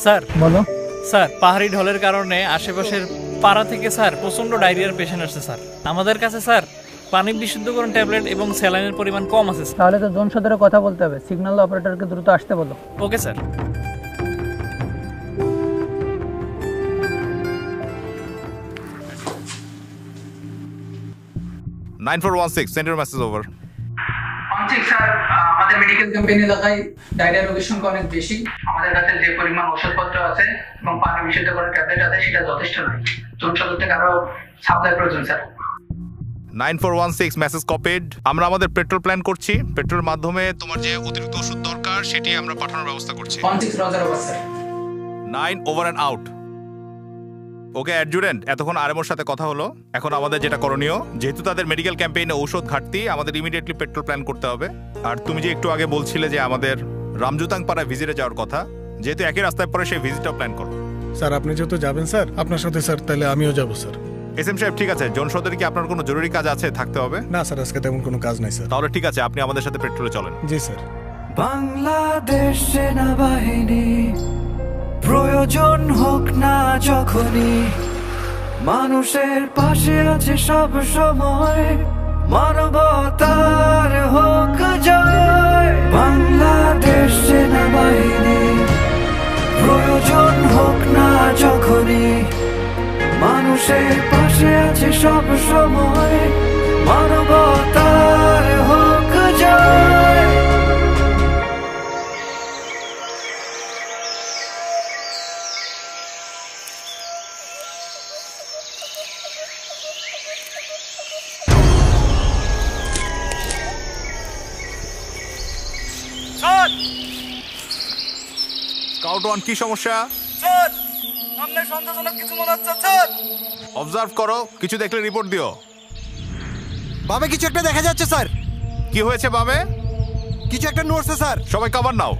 Sir বলো। Sir পাহাড়ি ঢলের কারণে আশেপাশের পাড়া থেকে স্যার প্রচন্ড ডায়রিয়ার পেশেন্ট আসছে স্যার। আমাদের কাছে স্যার পানি বিশুদ্ধকরণ ট্যাবলেট এবং স্যালাইনের পরিমাণ কম আছে স্যার। তাহলে তো জোন সদরে কথা বলতে হবে, সিগন্যাল অপারেটরকে দ্রুত আসতে বলো। Okay sir. Nine 416 send your message over. ঠিক স্যার, আমাদের মেডিকেল ক্যাম্পেইন এলাকায় ডায়রিয়া রোগীর সংখ্যা অনেক বেশি। আমাদের কাছে যে পরিমাণ ওষুধপত্র আছে এবং পানি বিশুদ্ধ করে ট্যাবলেট আছে সেটা যথেষ্ট নয়। জোন সদর থেকে আরো সাপ্লাই প্রয়োজন স্যার। 9416 message copied. আমরা আমাদের পেট্রোল প্ল্যান করছি। পেট্রোলের মাধ্যমে তোমার যে অতিরিক্ত ওষুধ দরকার সেটি আমরা পাঠানোর ব্যবস্থা করছি। 16 Roger over sir. 9 over and out. Okay adjutant, এতক্ষণ আরএমওর সাথে কথা হলো। এখন আমাদের যেটা করণীয়, যেহেতু তাদের মেডিকেল ক্যাম্পেইনে ঔষধ ঘাটতি, আমাদের ইমিডিয়েটলি পেট্রোল প্ল্যান করতে হবে। আর তুমি যে একটু আগে বলছিলে যে আমাদের রামজুতাং পাড়ায় ভিজিটে যাওয়ার কথা, যেহেতু একই রাস্তায় পরে সেই ভিজিটটাও প্ল্যান করো। স্যার আপনি যেহেতু যাবেন স্যার, আপনার সাথে স্যার তাহলে আমিও যাব স্যার। এসএম সাহেব ঠিক আছে, জোন সদরে কি আপনার কোনো জরুরি কাজ আছে, থাকতে হবে? না স্যার, আজকে তেমন কোনো কাজ নাই স্যার। তাহলে ঠিক আছে, আপনি আমাদের সাথে পেট্রোলে চলেন। জি স্যার। বাংলাদেশ সেনাবাহিনী প্রয়োজন হোক না যখনই, মানুষের পাশে আছে সব সময়, মানবতার হোক জয়। বাংলাদেশ সেনাবাহিনী প্রয়োজন হোক না যখনই, মানুষের পাশে আছে সব সময়, মানবতার হোক জয়। স্কাউট ওয়ান, কি সমস্যা? সামনে সন্দেহজনক কিছু মনে হচ্ছে স্যার। অবজার্ভ করো, কিছু দেখলে রিপোর্ট দিও। বামে কিছু একটা দেখা যাচ্ছে স্যার। কি হয়েছে বামে? কিছু একটা নড়ছে স্যার। সবাই কভার নাও।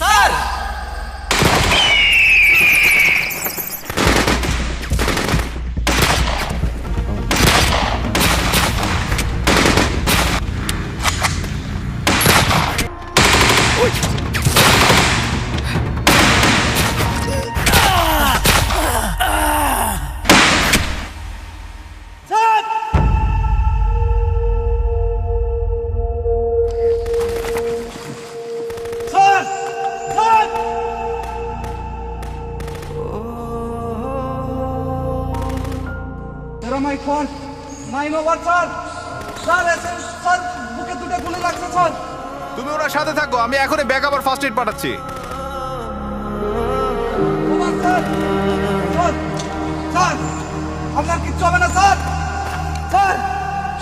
স্যার তুমি ওনার সাথে থাকো, আমি এখনই ব্যাক আবার ফার্স্ট এড পাঠাচ্ছি।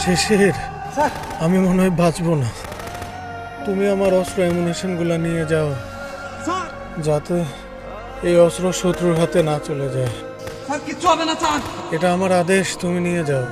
শেষের আমি মনে হয় বাঁচবো না। তুমি আমার অস্ত্র অ্যামুনিশনগুলো নিয়ে যাও, যাতে এই অস্ত্র শত্রুর হাতে না চলে যায়। এটা আমার আদেশ, তুমি নিয়ে যাও।